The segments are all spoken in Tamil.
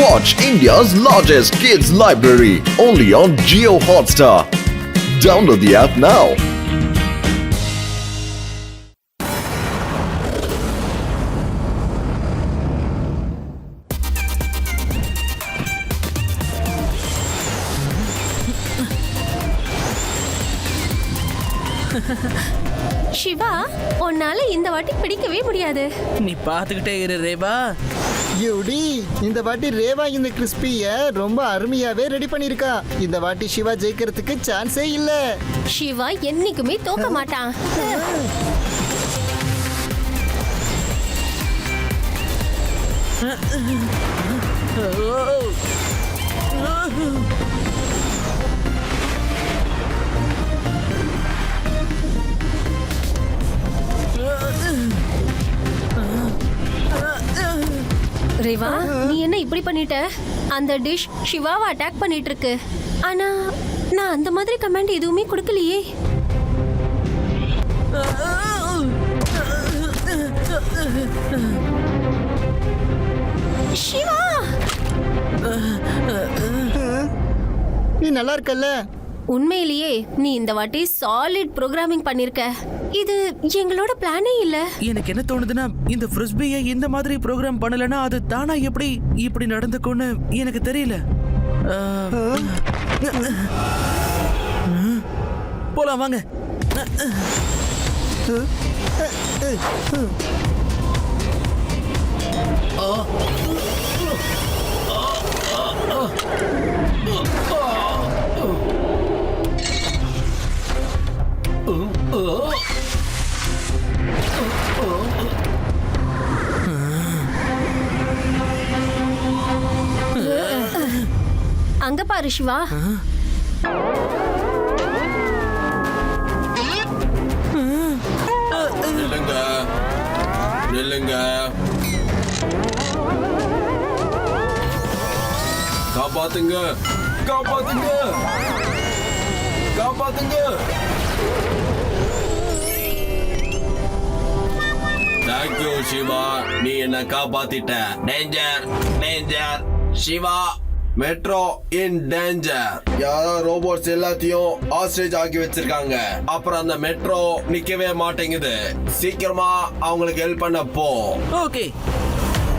Watch India's largest kids library only on Jio Hotstar. Download the app now. Siva, உன்னால இந்த வாட்டி பிடிக்கவே முடியாது. நீ பாத்துக்கிட்டே இரு ரேவா. யூடி, இந்த வாட்டி ரேவா இந்த கிறிஸ்பிய ரொம்ப அருமையாவே ரெடி பண்ணிருக்கா. இந்த வாட்டி சிவா ஜெயிக்கிறதுக்கு சான்ஸே இல்ல. சிவா என்னைக்குமே தோக்க மாட்டான். ரேவா, நீ என்ன இப்படி பண்ணிட்ட? அந்த டிஷ் சிவாவை அட்டாக் பண்ணிட்டு இருக்கு. ஆனா நான் அந்த மாதிரி கமெண்ட் எதுவுமே கொடுக்கலையே. சிவா, நீ நல்லா இருக்கல்ல? உண்மையிலேயே நீ இந்த வாட்டி சாலிட் ப்ரோகிராமிங் பண்ணிருக்க. இது எங்களோட பிளானே இல்ல. எனக்கு என்ன தோணுதுன்னா, இந்த ஃப்ரிஸ்பியை இந்த மாதிரி ப்ரோக்ராம் பண்ணலன்னா அது தானா எப்படி இப்படி நடந்துக்கும்னு எனக்கு தெரியல. போலாம் வாங்க. அங்க பாரு சிவா. நில்லுங்க நில்லுங்க. காப்பாத்துங்க காப்பாத்துங்க காப்பாத்துங்க. தேங்க்யூ சிவா, நீ என்ன காப்பாத்திட்ட. Danger danger Siva. Metro in danger. யாரோ ரோபோட்ஸ் எல்லாத்தையும் ஆஸ்ட்ரேஜ் ஆக்கி வச்சிருக்காங்க. அப்புறம் அந்த மெட்ரோ நிக்கவே மாட்டேங்குது. சீக்கிரமா அவங்களுக்கு ஹெல்ப் பண்ண போ. Okay.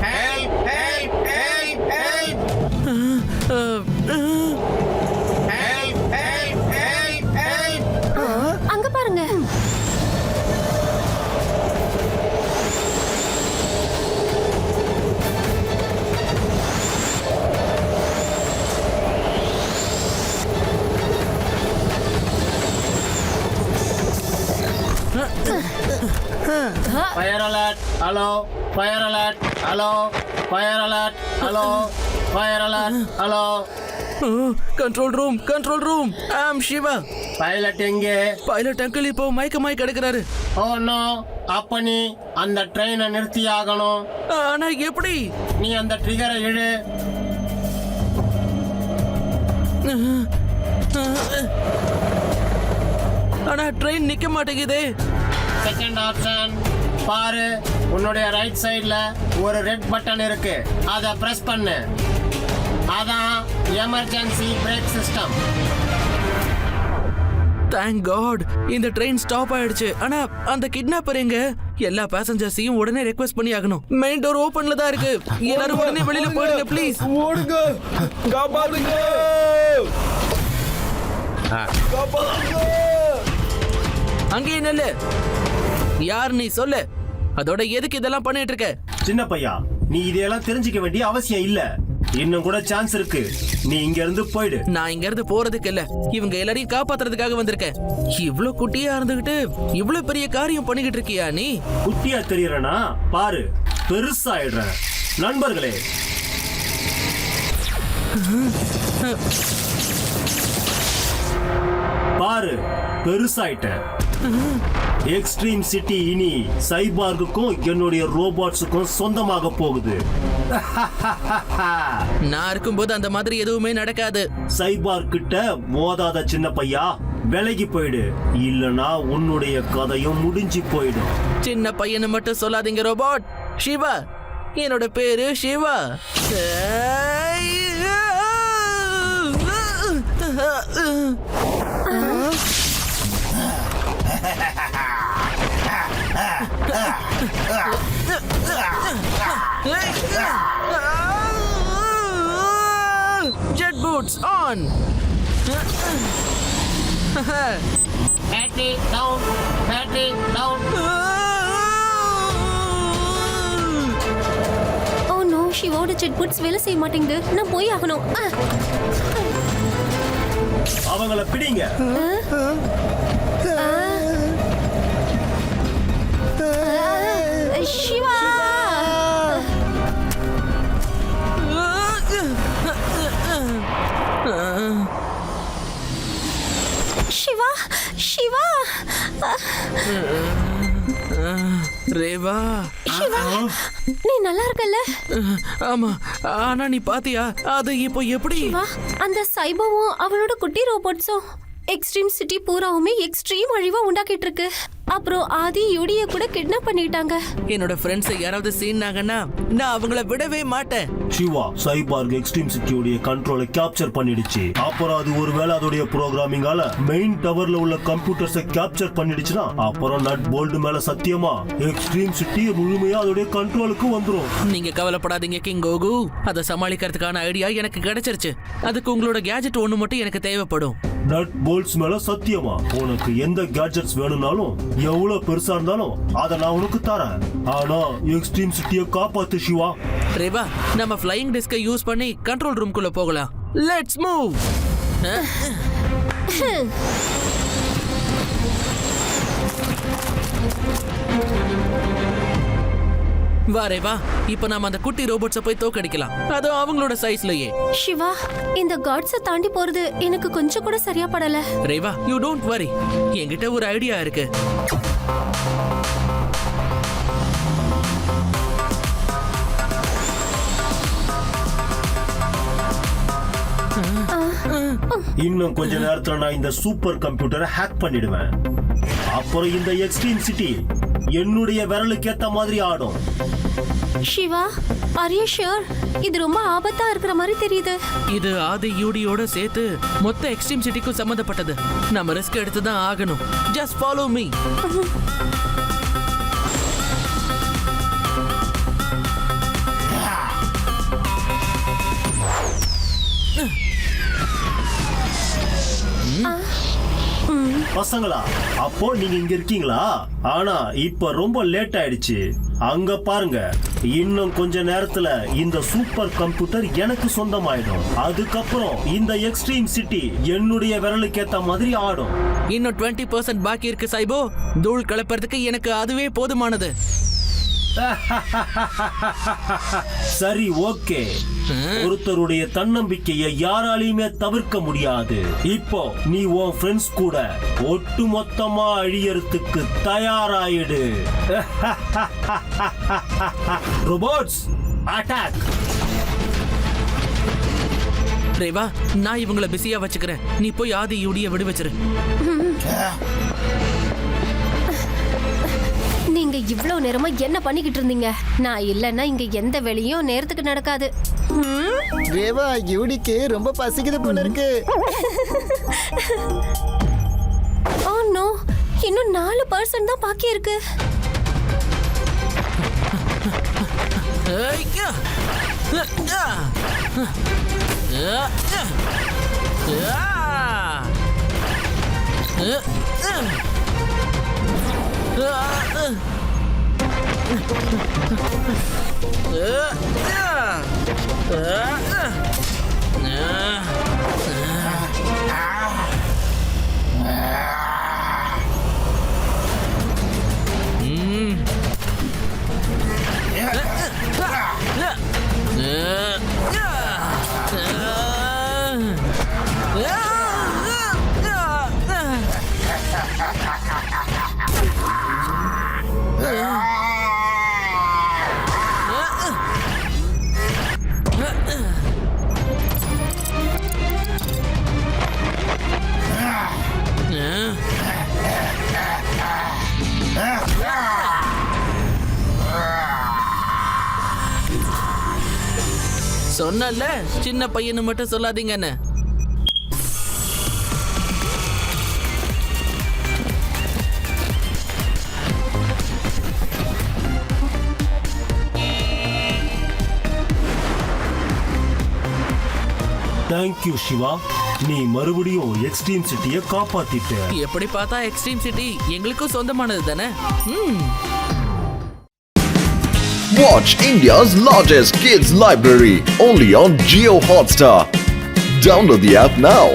Help help help help help help help help. அங்க பாருங்க. Fire alert! Hello! Fire alert! Hello! Fire alert! Hello! Fire alert! Hello! Control room control room. I'm Siva. Pilot எங்கே? பைலட் அங்கிள் இப்போ மயக்கமாய் கிடக்குறாரு. Oh no! அப்ப நீ அந்த ட்ரெயினை நிறுத்தி ஆகணும். ஆனா எப்படி? நீ அந்த ட்ரிகரை இழு. ஆனா ட்ரெயின் நிக்க மாட்டேங்குதே. செகண்ட் ஆப்ஷன் பாரு. உன்னுடைய ரைட் சைடுல ஒரு ரெட் பட்டன் இருக்கு. அதை பிரஸ் பண்ணு. அதான் emergency brake system. Thank God, இந்த ட்ரெயின் ஸ்டாப் ஆயிடுச்சு. ஆனா அந்த கிட்னாப்பர் எங்க? எல்லா பேசஞ்சர்ஸையும் உடனே ரெக்வெஸ்ட் பண்ணி ஆகணும். மெயின் டோர் ஓபன்ல தான் இருக்கு. எல்லாரும் உடனே வெளியில போயிடுங்க ப்ளீஸ். ஓடுங்க காப்பாத்துங்க காப்பாத்துங்க. அங்கேயே நில்லு. யார் நீ சொல்லு. அதோட எதுக்கு இதெல்லாம் பண்ணிட்டு இருக்க? சின்ன பையா, நீ இதையெல்லாம் தெரிஞ்சுக்க வேண்டிய அவசியம் இல்ல. இன்னும் கூட சான்ஸ் இருக்கு. நீ இங்க இருந்து போயிடு. நான் இங்க இருந்து போறதுக்கு இல்ல, இவங்க எல்லாரையும் காப்பாத்துறதுக்காக வந்திருக்கேன். இவ்ளோ குட்டியா இருந்துகிட்டு இவ்ளோ பெரிய காரியம் பண்ணிக்கிட்டு இருக்கியா நீ? குட்டியா தெரியறனா பாரு, பெருசாயிடுற. நண்பர்களே, பாரு, பெருசாயிட்ட. எக்ஸ்ட்ரீம் சிட்டி இனி சைபார்க்குக்கும் என்னுடைய ரோபோட்ஸுக்கும் சொந்தமாக போகுது. நான் இருக்கும்போது அந்த மாதிரி எதுவுமே நடக்காது. சைபார்க் கிட்ட மோதாத சின்ன பையா, விலகி போயிடு. இல்லனா உன்னுடைய கதையும் முடிஞ்சு போயிடும். சின்ன பையனை மட்டும் சொல்லாதீங்க ரோபோட். சிவா, என்னோட பேரு Siva. Jet boots on. Battery down, battery down. Oh no, சிவாவோட ஜெட் பூட்ஸ் வேலை செய்ய மாட்டேங்குது. நான் போய் ஆகணும். அவங்கள பிடிங்க. சிவா, சிவா, சிவா, ரேவா. சிவா, நீ நல்லா இருக்கல்ல? ஆமா, ஆனா நீ பாத்தியா அது இப்போ எப்படி? சிவா, அந்த சைபோவும் அவளோட குட்டி ரோபோட்ஸும் எக்ஸ்ட்ரீம் சிட்டி பூராவுமே எக்ஸ்ட்ரீம் அழிவா உண்டாக்கிட்டு இருக்கு. அப்புறம் ஆதி யுடிய கூட கிட்னாப் பண்ணிட்டாங்க. என்னோட ஃப்ரெண்ட்ஸ் யாராவது சீன்னாங்கன்னா நான் அவங்கள விடவே மாட்டேன். சிவா சைபார்க் எக்ஸ்ட்ரீம் சிட்டியோட கண்ட்ரோலை கேப்சர் பண்ணிடுச்சு. அப்புறம் அது ஒருவேளை அதோட ப்ரோகிராமிங்கால மெயின் டவர்ல உள்ள கம்ப்யூட்டர்ஸை கேப்சர் பண்ணிடுச்சுன்னா அப்புறம் நட் போல்ட் மேல சத்தியமா எக்ஸ்ட்ரீம் சிட்டி முழுமையா அதோட கண்ட்ரோலுக்கு வந்துரும். நீங்க கவலைப்படாதீங்க கிங் கோகு. அதை சமாளிக்கிறதுக்கான ஐடியா எனக்கு கிடைச்சிருச்சு. அதுக்கு உங்களோட கேஜெட் ஒண்ணு மட்டும் எனக்கு தேவைப்படும். நட் போல்ட்ஸ் மேல சத்தியமா உனக்கு எந்த கேட்ஜெட்ஸ் வேணும்னாலும் எவ்வளவு பெருசா இருந்தாலும் அதை நான் உனக்கு தரேன். ஆனா எக்ஸ்ட்ரீம் சிட்டியை காப்பாத்து சிவா. ரேவா, நம்ம ஃப்ளையிங் டிஸ்கை யூஸ் பண்ணி கண்ட்ரோல் ரூம்குள்ள போகலாம். Let's move. வா ரேவா, இப்போ நாம அந்த குட்டி ரோபோட்ஸை போய் தோக்கடிக்கலாம். அது அவங்களோட சைஸ்லயே. சிவா, இந்த காட்ஸை தாண்டி போறது எனக்கு கொஞ்சம் கூட சரியா படல. Rewa, you don't worry. என்கிட்ட ஒரு ஐடியா இருக்கு. இன்னும் கொஞ்ச நேரத்துல நான் இந்த சூப்பர் கம்ப்யூட்டரை ஹேக் பண்ணிடுவேன். அப்புறம் இந்த எக்ஸ்ட்ரீம் சிட்டி என்னுடைய விரலுக்கு ஏத்த மாதிரி ஆடும். Siva, are you sure? இது ரொம்ப ஆபத்தா இருக்கிற மாதிரி தெரியுது. இது ஆதி யூடியோட சேர்த்து மொத்த எக்ஸ்ட்ரீம் சிட்டிக்கும் சம்பந்தப்பட்டது. நம்ம ரிஸ்க் எடுத்து தான் ஆகணும். Just follow me. பசங்களா, அப்போ நீங்க இங்க இருக்கீங்களா? ஆனா இப்ப ரொம்ப லேட் ஆயிடுச்சு. அங்க பாருங்க, இன்னும் கொஞ்ச நேரத்துல இந்த சூப்பர் கம்ப்யூட்டர் எனக்கு சொந்தமாயிடும். அதுக்கப்புறம் இந்த எக்ஸ்ட்ரீம் சிட்டி என்னுடைய விரலுக்கு ஏத்த மாதிரி ஆடும். இன்னும் 20% பாக்கி இருக்கு சைபோ. தூள் கலப்பறதுக்கு எனக்கு அதுவே போதுமானது. சரி, ஓகே. ஒருத்தருடைய தன்னம்பிக்கையை யாராலையுமே தவிர்க்க முடியாது. இப்போ நீ உன் ஃப்ரெண்ட்ஸ் கூட ஒட்டுமொத்தமா அழியறதுக்கு தயாராயிடு. Robots attack. ரேவா, நான் இவங்கள பிஸியா வச்சுக்கிறேன். நீ போய் ஆதி யூடிய விடு வச்சிரு. நீங்க இவ்வளவு நேரமா என்ன பண்ணிக்கிட்டு இருந்தீங்க? நான் இல்லைன்னா இங்க எந்த வேலையும் நேரத்துக்கு நடக்காது. ரேவா, யூடிக்கு ரொம்ப பசிக்குது போல இருக்கு. ஓ நோ, இன்னும் 4% தான் பாக்கி இருக்கு. ஐயா! சொன்னல, சின்ன பையனு மட்டும் சொல்லாதீங்கன்னு. தேங்க்யூ சிவா, நீ மறுபடியும் எக்ஸ்ட்ரீம் சிட்டியை காப்பாத்திட்ட. எப்படி பார்த்தா எக்ஸ்ட்ரீம் சிட்டி எங்களுக்கும் சொந்தமானது தானே. Watch India's largest kids library only on Geo Hotstar. Download the app now.